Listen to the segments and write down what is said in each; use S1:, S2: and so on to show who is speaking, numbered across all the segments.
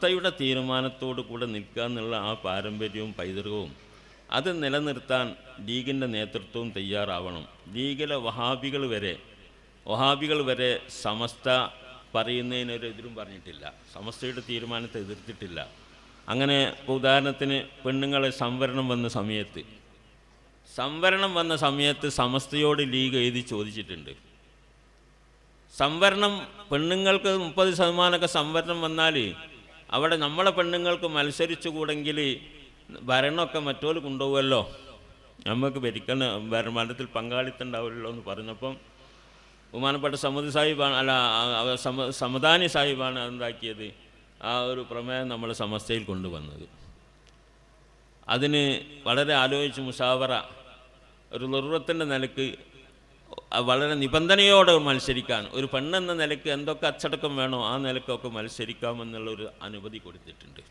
S1: സമസ്തയുടെ തീരുമാനത്തോടു കൂടെ നിൽക്കുക എന്നുള്ള ആ പാരമ്പര്യവും പൈതൃകവും അത് നിലനിർത്താൻ ലീഗിൻ്റെ നേതൃത്വവും തയ്യാറാവണം. ലീഗിലെ വഹാബികൾ വരെ സമസ്ത പറയുന്നതിനൊരു എതിരും പറഞ്ഞിട്ടില്ല, സമസ്തയുടെ തീരുമാനത്തെ എതിർത്തിട്ടില്ല. അങ്ങനെ ഉദാഹരണത്തിന് പെണ്ണുങ്ങളെ സംവരണം വന്ന സമയത്ത് സമസ്തയോട് ലീഗ് എഴുതി ചോദിച്ചിട്ടുണ്ട്. സംവരണം പെണ്ണുങ്ങൾക്ക് 30% സംവരണം വന്നാൽ അവിടെ നമ്മളെ പെണ്ണുങ്ങൾക്ക് മത്സരിച്ചുകൂടെങ്കിൽ ഭരണമൊക്കെ മറ്റോല് കൊണ്ടുപോകുമല്ലോ, നമുക്ക് ഭരണത്തിൽ പങ്കാളിത്തം ഉണ്ടാവില്ലല്ലോ എന്ന് പറഞ്ഞപ്പം ബഹുമാനപ്പെട്ട സമദാനി സാഹിബാണ് എന്താക്കിയത്, ആ ഒരു പ്രമേയം നമ്മൾ സമസ്തയിൽ കൊണ്ടുവന്നത്. അതിന് വളരെ ആലോചിച്ച് മുഷാവറ ഒരു ലുറത്തിൻ്റെ നിലക്ക് വളരെ നിബന്ധനയോടെ മത്സരിക്കാൻ, ഒരു പെണ്ണെന്ന നിലക്ക് എന്തൊക്കെ അച്ചടക്കം വേണോ ആ നിലക്കൊക്കെ മത്സരിക്കാമെന്നുള്ളൊരു അനുമതി കൊടുത്തിട്ടുണ്ട്.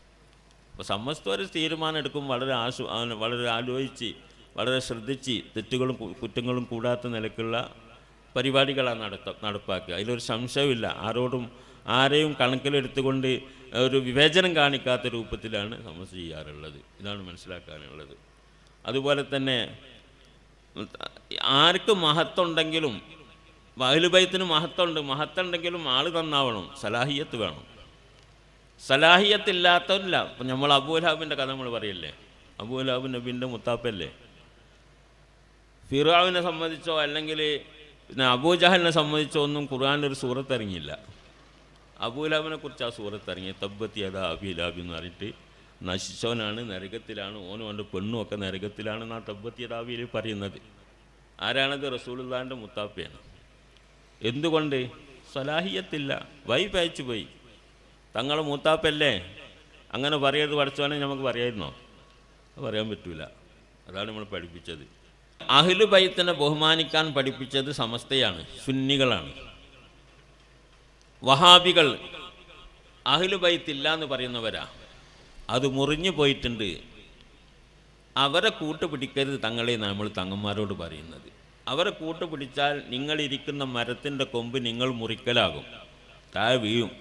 S1: അപ്പോൾ സമസ്ത ഒരു തീരുമാനം എടുക്കും വളരെ ആലോചിച്ച് വളരെ ശ്രദ്ധിച്ച് തെറ്റുകളും കുറ്റങ്ങളും കൂടാത്ത നിലക്കുള്ള പരിപാടികളാണ് നടപ്പാക്കുക. അതിലൊരു സംശയമില്ല. ആരെയും കണക്കിലെടുത്തുകൊണ്ട് ഒരു വിവേചനം കാണിക്കാത്ത രൂപത്തിലാണ് സമസ്ത ചെയ്യാറുള്ളത്. ഇതാണ് മനസ്സിലാക്കാനുള്ളത്. അതുപോലെ തന്നെ ആർക്ക് മഹത്തുണ്ടെങ്കിലും അഹ്ലുബൈത്തിന് മഹത്തുണ്ടെങ്കിലും ആൾ നന്നാവണം, സലാഹിയത്ത് വേണം. സലാഹിയത്തില്ലാത്തവരില്ല. ഇപ്പം നമ്മൾ അബൂലഹബിൻ്റെ കഥ നമ്മൾ പറയല്ലേ, അബൂലഹബ് നബിൻ്റെ മുത്താപ്പല്ലേ. ഫിർഔനെ സംബന്ധിച്ചോ അല്ലെങ്കിൽ പിന്നെ അബൂജഹലിനെ സംബന്ധിച്ചോ ഒന്നും ഖുർആനിലൊരു സൂറത്ത് ഇറങ്ങിയില്ല. അബൂലഹബിനെ കുറിച്ച് ആ സൂറത്ത് ഇറങ്ങി, തബ്ബത്ത് യദാ അബീ ലഹബ് എന്ന് പറഞ്ഞിട്ട് നശിച്ചവനാണ്, നരകത്തിലാണ്, ഓനും അവൻ്റെ പെണ്ണും ഒക്കെ നരകത്തിലാണെന്ന് ആ തബ്ബത്ത് യദാ അബീയിൽ പറയുന്നത്. ആരാണത്? റസൂലുള്ളാഹിൻ്റെ മുത്താപ്പയാണ്. എന്തുകൊണ്ട്? സലാഹിയത്തില്ല, വൈപയച്ചു പോയി. തങ്ങളെ മൂത്താപ്പല്ലേ, അങ്ങനെ പറയരുത് പഠിച്ചവനെ നമുക്ക് പറയായിരുന്നോ? പറയാൻ പറ്റൂല. അതാണ് നമ്മൾ പഠിപ്പിച്ചത്. അഹ്ലു ബൈത്തിനെ ബഹുമാനിക്കാൻ പഠിപ്പിച്ചത് സമസ്തയാണ്, സുന്നികളാണ്. വഹാബികൾ അഹ്ലു ബൈത്ത് ഇല്ല എന്ന് പറയുന്നവരാ, അത് മുറിഞ്ഞു പോയിട്ടുണ്ട്. അവരെ കൂട്ടുപിടിക്കരുത് തങ്ങളെ നമ്മൾ തങ്ങന്മാരോട് പറയുന്നത്. അവരെ കൂട്ടുപിടിച്ചാൽ നിങ്ങളിരിക്കുന്ന മരത്തിൻ്റെ കൊമ്പ് നിങ്ങൾ മുറിക്കലാകും, താഴെ വീഴും.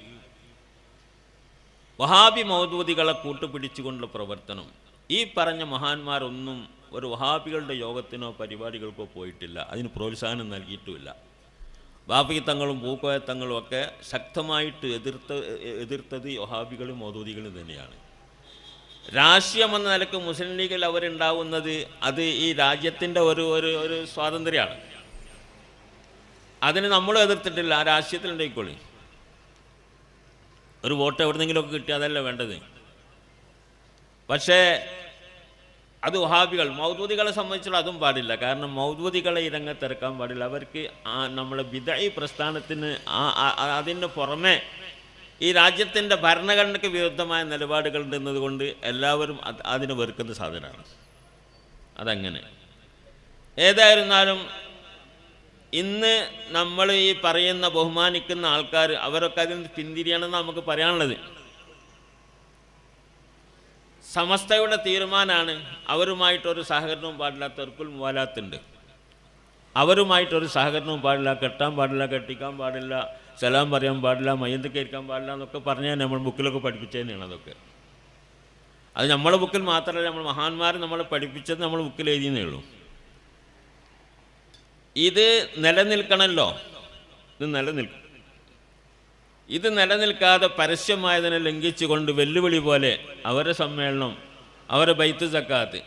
S1: വഹാബി മൗദൂദികളെ കൂട്ടുപിടിച്ചുകൊണ്ടുള്ള പ്രവർത്തനം, ഈ പറഞ്ഞ മഹാന്മാരൊന്നും ഒരു വഹാബികളുടെ യോഗത്തിനോ പരിപാടികൾക്കോ പോയിട്ടില്ല, അതിന് പ്രോത്സാഹനം നൽകിയിട്ടുമില്ല. ബാപ്പി തങ്ങളും പൂക്കോയ തങ്ങളും ഒക്കെ ശക്തമായിട്ട് എതിർത്തത് വഹാബികളും മൗദൂദികളും തന്നെയാണ്. രാഷ്ട്രീയമെന്ന നിലക്ക് മുസ്ലിം ലീഗിൽ അവരുണ്ടാവുന്നത് അത് ഈ രാജ്യത്തിൻ്റെ ഒരു സ്വാതന്ത്ര്യമാണ്. അതിന് നമ്മളും എതിർത്തിട്ടില്ല. ആ രാഷ്ട്രീയത്തിലുണ്ടായിക്കോളി, ഒരു വോട്ട് എവിടെന്നെങ്കിലുമൊക്കെ കിട്ടിയ അതല്ല വേണ്ടത്. പക്ഷേ അത് വഹാബികൾ മൗദൂദികളെ സംബന്ധിച്ചുള്ള അതും പാടില്ല. കാരണം മൗദൂദികളെ ഈ രംഗത്തിറക്കാൻ പാടില്ല. അവർക്ക് നമ്മളെ ബിദഈ പ്രസ്ഥാനത്തിന് അതിന് പുറമെ ഈ രാജ്യത്തിൻ്റെ ഭരണഘടനയ്ക്ക് വിരുദ്ധമായ നിലപാടുകൾ ഉണ്ടെന്നതുകൊണ്ട് എല്ലാവരും അതിനെ വെറുക്കുന്ന സാധനമാണ്. അതങ്ങനെ. ഏതായിരുന്നാലും ഇന്ന് നമ്മൾ ഈ പറയുന്ന ബഹുമാനിക്കുന്ന ആൾക്കാർ അവരൊക്കെ അതിന് പിന്തിരിയണമെന്ന് നമുക്ക് പറയാനുള്ളത്. സമസ്തയുടെ തീരുമാനമാണ്. അവരുമായിട്ടൊരു സഹകരണവും പാടില്ല. തെർക്കുൽ മുവാലാത്തുണ്ട്. അവരുമായിട്ടൊരു സഹകരണവും പാടില്ല, കെട്ടാൻ പാടില്ല, കെട്ടിക്കാൻ പാടില്ല, സലാം പറയാൻ പാടില്ല, മയ്യത്ത് കയറിക്കാൻ പാടില്ല എന്നൊക്കെ പറഞ്ഞാൽ നമ്മൾ ബുക്കിലൊക്കെ പഠിപ്പിച്ചു തന്നെയാണ്. അതൊക്കെ അത് നമ്മളെ ബുക്കിൽ മാത്രമല്ല, നമ്മൾ മഹാന്മാർ നമ്മളെ പഠിപ്പിച്ചത് നമ്മൾ ബുക്കിൽ എഴുതിയെന്നേ ഉള്ളൂ. ഇത് നിലനിൽക്കണമല്ലോ. ഇത് നിലനിൽക്കാതെ പരസ്യമായതിനെ ലംഘിച്ചുകൊണ്ട് വെല്ലുവിളി പോലെ അവരെ സമ്മേളനം, അവരെ ബൈത്ത് സക്കാത്ത്,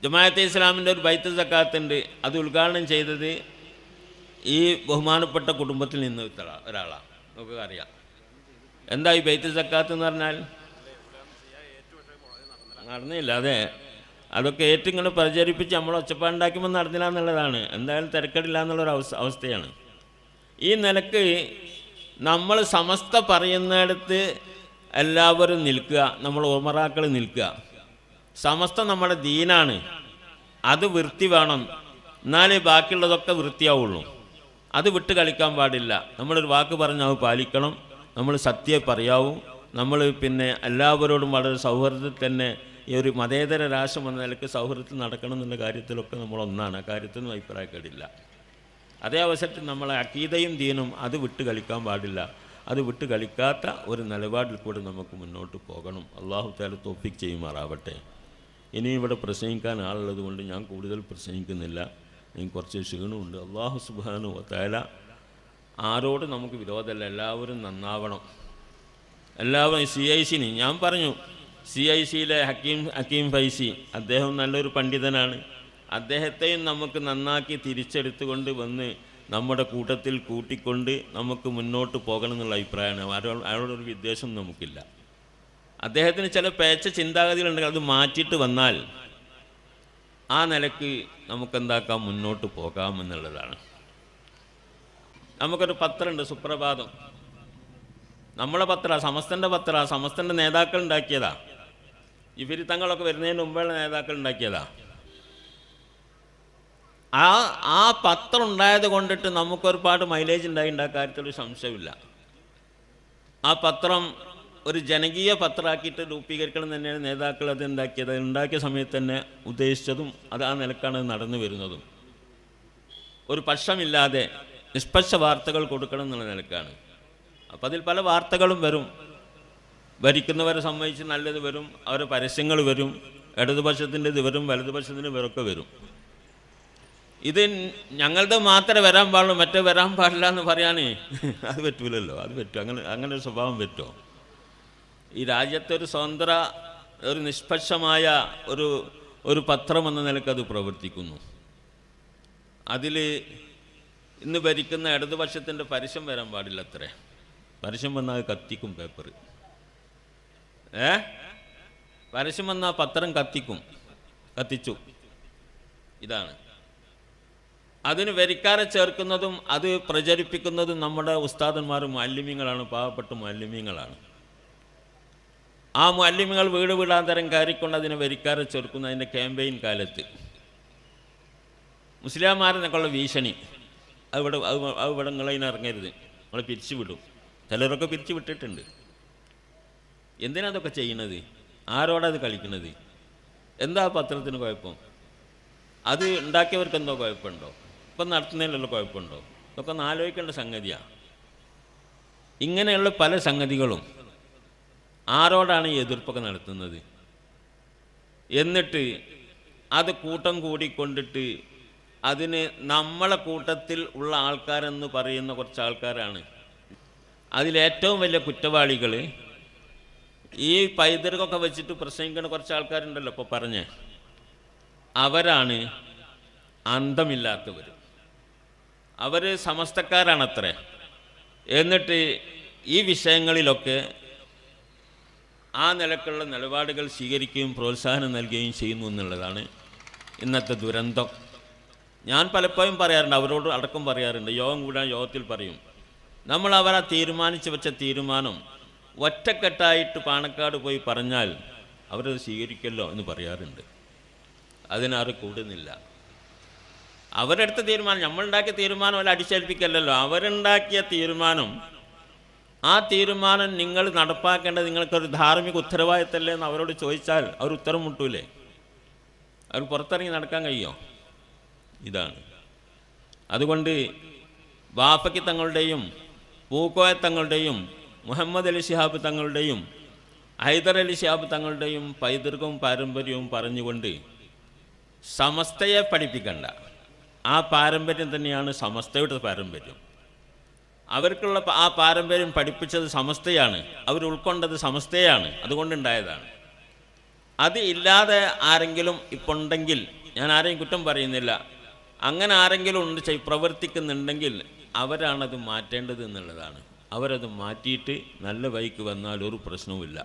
S1: ജമാഅത്തെ ഇസ്ലാമിൻ്റെ ഒരു ബൈത്ത് സക്കാത്തുണ്ട്, അത് ഉദ്ഘാടനം ചെയ്തത് ഈ ബഹുമാനപ്പെട്ട കുടുംബത്തിൽ നിന്ന് ഒരാളാണ്. നമുക്ക് അറിയാം എന്താ ഈ ബൈത്ത് സക്കാത്ത് എന്ന് പറഞ്ഞാൽ. നടന്നില്ല. അതെ, അതൊക്കെ ഏറ്റിങ്ങനെ പ്രചരിപ്പിച്ച് നമ്മൾ ഒച്ചപ്പാടുണ്ടാക്കുമ്പോൾ നടന്നില്ല എന്നുള്ളതാണ്. എന്തായാലും തിരക്കടില്ല എന്നുള്ളൊരു അവസ്ഥയാണ്. ഈ നിലക്ക് നമ്മൾ സമസ്ത പറയുന്നിടത്ത് എല്ലാവരും നിൽക്കുക, നമ്മൾ ഉമറാക്കൾ നിൽക്കുക. സമസ്ത നമ്മുടെ ദീനാണ്, അത് വൃത്തി വേണം, എന്നാലേ ബാക്കിയുള്ളതൊക്കെ വൃത്തിയാവുള്ളൂ. അത് വിട്ട് കളിക്കാൻ പാടില്ല. നമ്മളൊരു വാക്ക് പറഞ്ഞാൽ അത് പാലിക്കണം. നമ്മൾ സത്യം പറയാവൂ. നമ്മൾ പിന്നെ എല്ലാവരോടും വളരെ സൗഹൃദത്തിൽ തന്നെ ഈ ഒരു മതേതര രാഷ്ട്രം എന്ന നിലയ്ക്ക് സൗഹൃദത്തിൽ നടക്കണം എന്നുള്ള കാര്യത്തിലൊക്കെ നമ്മളൊന്നാണ്. ആ കാര്യത്തിനും അഭിപ്രായക്കേടില്ല. അതേ അവസരത്തിൽ നമ്മളെ അഖീദയും ദീനും അത് വിട്ട് കളിക്കാൻ പാടില്ല. അത് വിട്ട് കളിക്കാത്ത ഒരു നിലപാടിൽ കൂടെ നമുക്ക് മുന്നോട്ട് പോകണം. അള്ളാഹു തആല തൗഫീഖ് ചെയ്യുമാറാവട്ടെ. ഇനി ഇവിടെ പ്രസംഗിക്കാൻ ആളുള്ളത് കൊണ്ട് ഞാൻ കൂടുതൽ പ്രസംഗിക്കുന്നില്ല. എനിക്ക് കുറച്ച് ക്ഷീണമുണ്ട്. അള്ളാഹു സുബ്ഹാനഹു വ തആല ആരോട് നമുക്ക് വിരോധമല്ല, എല്ലാവരും നന്നാവണം. എല്ലാവരും CIC ഞാൻ പറഞ്ഞു, CICയിലെ ഹക്കീം ഫൈസി അദ്ദേഹം നല്ലൊരു പണ്ഡിതനാണ്. അദ്ദേഹത്തെയും നമുക്ക് നന്നാക്കി തിരിച്ചെടുത്തുകൊണ്ട് വന്ന് നമ്മുടെ കൂട്ടത്തിൽ കൂട്ടിക്കൊണ്ട് നമുക്ക് മുന്നോട്ട് പോകണം എന്നുള്ള അഭിപ്രായമാണ്. അയാളോടൊരു വിദ്വേഷം നമുക്കില്ല. അദ്ദേഹത്തിന് ചില പേച്ച ചിന്താഗതികളുണ്ടെങ്കിൽ അത് മാറ്റിയിട്ട് വന്നാൽ ആ നിലക്ക് നമുക്കെന്താക്കാം, മുന്നോട്ട് പോകാമെന്നുള്ളതാണ്. നമുക്കൊരു പത്രമുണ്ട്, സുപ്രഭാതം. നമ്മളെ പത്ര, സമസ്തൻ്റെ പത്ര, സമസ്തൻ്റെ നേതാക്കൾ ഉണ്ടാക്കിയതാ. ഇവർ തങ്ങളൊക്കെ വരുന്നതിന് മുമ്പുള്ള നേതാക്കൾ ഉണ്ടാക്കിയതാ. ആ പത്രം ഉണ്ടായത് കൊണ്ടിട്ട് നമുക്കൊരുപാട് മൈലേജ് ഉണ്ടായ കാര്യത്തിലൊരു സംശയമില്ല. ആ പത്രം ഒരു ജനകീയ പത്രമാക്കിയിട്ട് രൂപീകരിക്കണം തന്നെയാണ് നേതാക്കൾ അത് ഉണ്ടാക്കിയത്. ഉണ്ടാക്കിയ സമയത്ത് തന്നെ ഉദ്ദേശിച്ചതും അത് ആ നിലക്കാണ് നടന്നു വരുന്നതും. ഒരു പക്ഷമില്ലാതെ നിഷ്പക്ഷ വാർത്തകൾ കൊടുക്കണം എന്നുള്ള നിലക്കാണ്. അപ്പം അതിൽ പല വാർത്തകളും വരും. ഭരിക്കുന്നവരെ സംബന്ധിച്ച് നല്ലത് വരും, അവരുടെ പരസ്യങ്ങൾ വരും, ഇടതുപക്ഷത്തിൻ്റെത് വരും, വലതുപക്ഷത്തിൻ്റെ പേരൊക്കെ വരും. ഇത് ഞങ്ങളുടെ മാത്രമേ വരാൻ പാടുള്ളൂ, മറ്റേ വരാൻ പാടില്ല എന്ന് പറയാൻ അത് പറ്റൂലല്ലോ. അത് പറ്റും? അങ്ങനെ ഒരു സ്വഭാവം പറ്റുമോ? ഈ രാജ്യത്തെ ഒരു സ്വതന്ത്ര, ഒരു നിഷ്പക്ഷമായ ഒരു പത്രം എന്ന നിലക്ക് അത് പ്രവർത്തിക്കുന്നു. അതിൽ ഇന്ന് ഭരിക്കുന്ന ഇടതുപക്ഷത്തിൻ്റെ പരസ്യം വരാൻ പാടില്ല. അത്രേ പരസ്യം വന്നാൽ കത്തിക്കും പേപ്പർ. പരസ്യം വന്നാൽ പത്രം കത്തിച്ചു. ഇതാണ്. അതിന് വരിക്കാരെ ചേർക്കുന്നതും അത് പ്രചരിപ്പിക്കുന്നതും നമ്മുടെ ഉസ്താദന്മാരും മുഅല്ലിമീങ്ങളാണ്, പാവപ്പെട്ട മുഅല്ലിമീങ്ങളാണ്. ആ മുഅല്ലിമീങ്ങൾ വീട് വീടാന്തരം കയറിക്കൊണ്ട് അതിനെ വരിക്കാരെ ചേർക്കുന്ന അതിൻ്റെ ക്യാമ്പയിൻ കാലത്ത് മുസ്ലിംമാരെന്നൊക്കെയുള്ള ഭീഷണി, അവിടെ നിങ്ങളതിനെ ഇറങ്ങരുത്, നമ്മളെ പിരിച്ചു വിടും. ചിലരൊക്കെ പിരിച്ചു വിട്ടിട്ടുണ്ട്. എന്തിനാ അതൊക്കെ ചെയ്യുന്നത്? ആരോടത് കളിക്കുന്നത്? എന്താ പത്രത്തിന് കുഴപ്പം? അത് ഉണ്ടാക്കിയവർക്ക് എന്തോ കുഴപ്പമുണ്ടോ? ഇപ്പം നടത്തുന്നതിലുള്ള കുഴപ്പമുണ്ടോ? ഇതൊക്കെ ഒന്ന് ആലോചിക്കേണ്ട സംഗതിയാണ്. ഇങ്ങനെയുള്ള പല സംഗതികളും ആരോടാണ് ഈ എതിർപ്പൊക്കെ നടത്തുന്നത്? എന്നിട്ട് അത് കൂട്ടം കൂടിക്കൊണ്ടിട്ട് അതിന് നമ്മളെ കൂട്ടത്തിൽ ഉള്ള ആൾക്കാരെന്ന് പറയുന്ന കുറച്ച് ആൾക്കാരാണ്. അതിലേറ്റവും വലിയ കുറ്റവാളികൾ ഈ പൈതൃകമൊക്കെ വെച്ചിട്ട് പ്രസംഗിക്കുന്ന കുറച്ച് ആൾക്കാരുണ്ടല്ലോ ഇപ്പോൾ പറഞ്ഞേ, അവരാണ് അന്തമില്ലാത്തവർ. അവർ സമസ്തക്കാരാണത്രേ. എന്നിട്ട് ഈ വിഷയങ്ങളിലൊക്കെ ആ നിലക്കുള്ള നിലപാടുകൾ സ്വീകരിക്കുകയും പ്രോത്സാഹനം നൽകുകയും ചെയ്യുന്നു എന്നുള്ളതാണ് ഇന്നത്തെ ദുരന്തം. ഞാൻ പലപ്പോഴും പറയാറുണ്ട്, അവരോട് അടക്കം പറയാറുണ്ട്, യോഗം കൂടാൻ യോഗത്തിൽ പറയും, നമ്മൾ അവരാ തീരുമാനിച്ച് വെച്ച തീരുമാനം ഒറ്റക്കെട്ടായിട്ട് പാണക്കാട് പോയി പറഞ്ഞാൽ അവരത് സ്വീകരിക്കല്ലോ എന്ന് പറയാറുണ്ട്. അതിനാരും കൂടുന്നില്ല. അവരെടുത്ത തീരുമാനം, നമ്മളുണ്ടാക്കിയ തീരുമാനം അല്ല, അടിച്ചേൽപ്പിക്കല്ലോ. അവരുണ്ടാക്കിയ തീരുമാനം, ആ തീരുമാനം നിങ്ങൾ നടപ്പാക്കേണ്ടത് നിങ്ങൾക്കൊരു ധാർമ്മിക ഉത്തരവാദിത്തമല്ലേ എന്ന് അവരോട് ചോദിച്ചാൽ അവർ ഉത്തരം മുട്ടൂലേ? അവർ പുറത്തിറങ്ങി നടക്കാൻ കഴിയുമോ? ഇതാണ്. അതുകൊണ്ട് ബാഫക്കി തങ്ങളുടെയും പൂക്കോയ തങ്ങളുടെയും മുഹമ്മദ് അലി ശിഹാബ് തങ്ങളുടെയും ഹൈദർ അലി ശിഹാബ് തങ്ങളുടെയും പൈതൃകവും പാരമ്പര്യവും പറഞ്ഞുകൊണ്ട് സമസ്തയെ പഠിപ്പിക്കണ്ട. ആ പാരമ്പര്യം തന്നെയാണ് സമസ്തയുടെ പാരമ്പര്യം. അവർക്കുള്ള ആ പാരമ്പര്യം പഠിപ്പിച്ചത് സമസ്തയാണ്, അവർ ഉൾക്കൊണ്ടത് സമസ്തയാണ്, അതുകൊണ്ടുണ്ടായതാണ്. അത് ഇല്ലാതെ ആരെങ്കിലും ഇപ്പോൾ ഉണ്ടെങ്കിൽ, ഞാൻ ആരെയും കുറ്റം പറയുന്നില്ല, അങ്ങനെ ആരെങ്കിലും പ്രവർത്തിക്കുന്നുണ്ടെങ്കിൽ അവരാണത് മാറ്റേണ്ടത് എന്നുള്ളതാണ്. അവരത് മാറ്റിയിട്ട് നല്ല വഴിക്ക് വന്നാൽ ഒരു പ്രശ്നവുമില്ല.